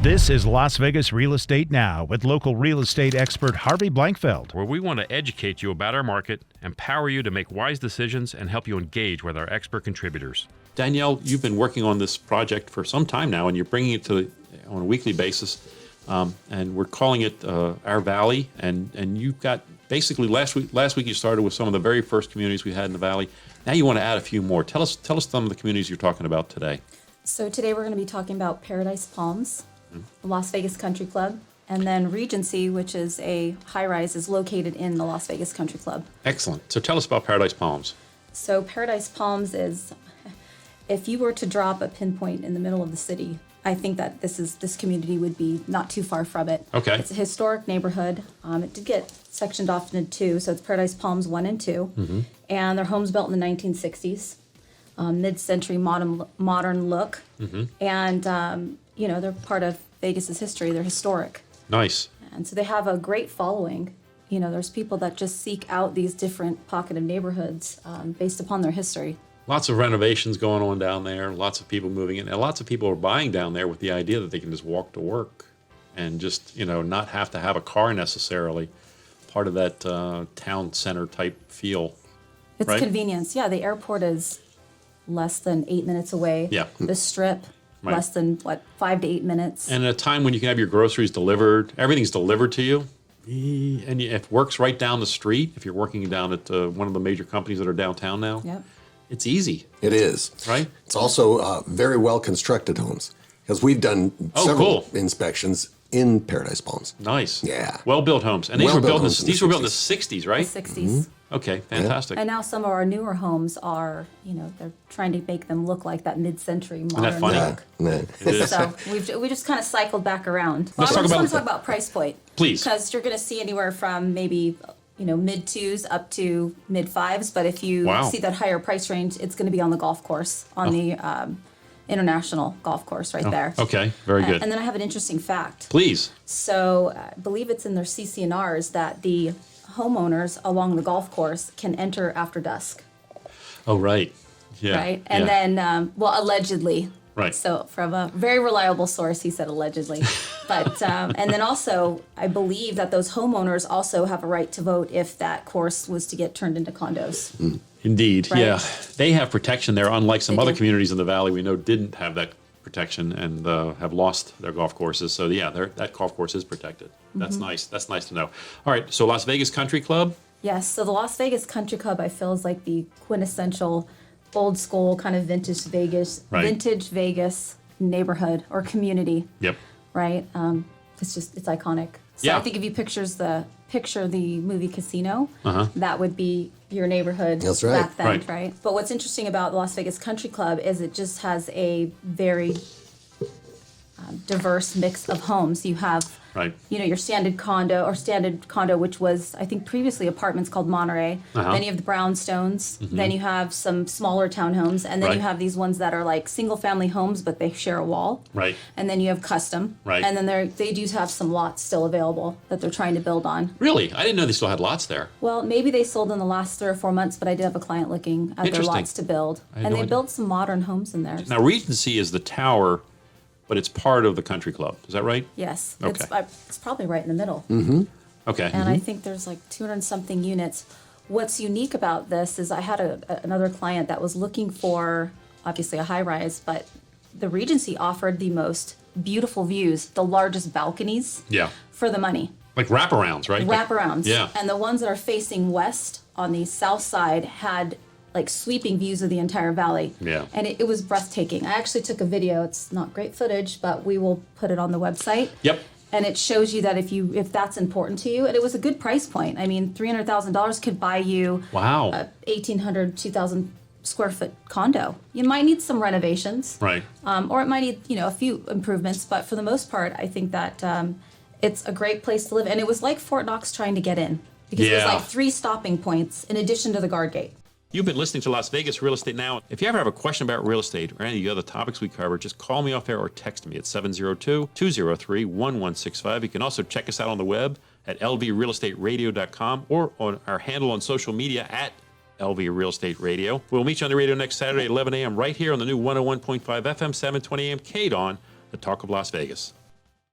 This is Las Vegas Real Estate Now with local real estate expert Harvey Blankfeld. Where we want to educate you about our market, empower you to make wise decisions, and help you engage with our expert contributors. Danielle, you've been working on this project for some time now, and you're bringing it on a weekly basis, and we're calling it Our Valley. And you've got basically last week you started with some of the very first communities we had in the Valley. Now you want to add a few more. Tell us some of the communities you're talking about today. So today we're going to be talking about Paradise Palms, the Las Vegas Country Club, and then Regency, which is a high-rise, is located in the Las Vegas Country Club. Excellent. So tell us about Paradise Palms. So Paradise Palms is, if you were to drop a pinpoint in the middle of the city, I think that this community would be not too far from it. Okay. It's a historic neighborhood. It did get sectioned off into two, so it's Paradise Palms 1 and 2. And their homes built in the 1960s, mid-century modern look. And, they're part of Vegas's history. They're historic. Nice. And so they have a great following. There's people that just seek out these different pocketed neighborhoods based upon their history. Lots of renovations going on down there, lots of people moving in, and lots of people are buying down there with the idea that they can just walk to work and just, not have to have a car necessarily. Part of that town center type feel. It's right? Convenience. Yeah, the airport is less than 8 minutes away. Yeah. The Strip, Right. less than, 5 to 8 minutes. And at a time when you can have your groceries delivered, everything's delivered to you, and if work's right down the street, if you're working down at one of the major companies that are downtown now, Yep. it's easy. It is. Right? It's also very well constructed homes because we've done several cool. inspections in Paradise Palms. Nice. Yeah. Well-built homes. And these were built in the 60s, right? The 60s. Okay, fantastic. And now some of our newer homes are, they're trying to make them look like that mid-century modern that funny? look. Yeah. It is. So we just kind of cycled back around. Let's I talk just about- want to talk about price point. Please. Because you're going to see anywhere from maybe, mid twos up to mid fives. But if you Wow. see that higher price range, it's going to be on the golf course, on the international golf course right there. Okay, very good. And then I have an interesting fact. Please. So I believe it's in their CC&Rs that the homeowners along the golf course can enter after dusk. Oh, right. Yeah. Right? And yeah. then, allegedly. Right. So from a very reliable source, he said allegedly. But, and then also, I believe that those homeowners also have a right to vote if that course was to get turned into condos. Indeed, Right? yeah. They have protection there, unlike some They other do. communities in the Valley we know didn't have that protection and have lost their golf courses. So, yeah, that golf course is protected. That's nice. That's nice to know. All right, so Las Vegas Country Club. Yes, so the Las Vegas Country Club, I feel, is like the quintessential old school kind of vintage Vegas neighborhood or community, Yep. right? It's iconic. So Yeah. I think if you picture the movie Casino, that would be your neighborhood That's right. back then, Right. right? But what's interesting about the Las Vegas Country Club is it just has a very diverse mix of homes. You have, Right. your standard condo, which was, I think, previously apartments called Monterey. Then you have the brownstones. Then you have some smaller townhomes. And then Right. you have these ones that are like single-family homes, but they share a wall. Right. And then you have custom. Right. And then they do have some lots still available that they're trying to build on. Really? I didn't know they still had lots there. Well, maybe they sold in the last 3 or 4 months, but I did have a client looking at their Interesting. lots to build. had And no they idea. built some modern homes in there. Now, Regency is the tower, but it's part of the country club. Is that right? Yes. Okay. It's probably right in the middle. Okay. And I think there's like 200 and something units. What's unique about this is I had another client that was looking for, obviously, a high rise, but the Regency offered the most beautiful views, the largest balconies Yeah. for the money. Like wraparounds, right? Wraparounds. Yeah. And the ones that are facing west on the south side had like sweeping views of the entire valley. Yeah. And it was breathtaking. I actually took a video. It's not great footage, but we will put it on the website. Yep. And it shows you that if that's important to you, and it was a good price point. I mean, $300,000 could buy you Wow. a 1,800, 2,000 square foot condo. You might need some renovations, Right. or it might need a few improvements. But for the most part, I think that it's a great place to live. And it was like Fort Knox trying to get in because it Yeah. was like 3 stopping points in addition to the guard gate. You've been listening to Las Vegas Real Estate Now. If you ever have a question about real estate or any of the other topics we cover, just call me off air or text me at 702-203-1165. You can also check us out on the web at lvrealestateradio.com or on our handle on social media at LV Real Estate Radio. We'll meet you on the radio next Saturday at 11 a.m. right here on the new 101.5 FM, 720 a.m. KDON, the Talk of Las Vegas.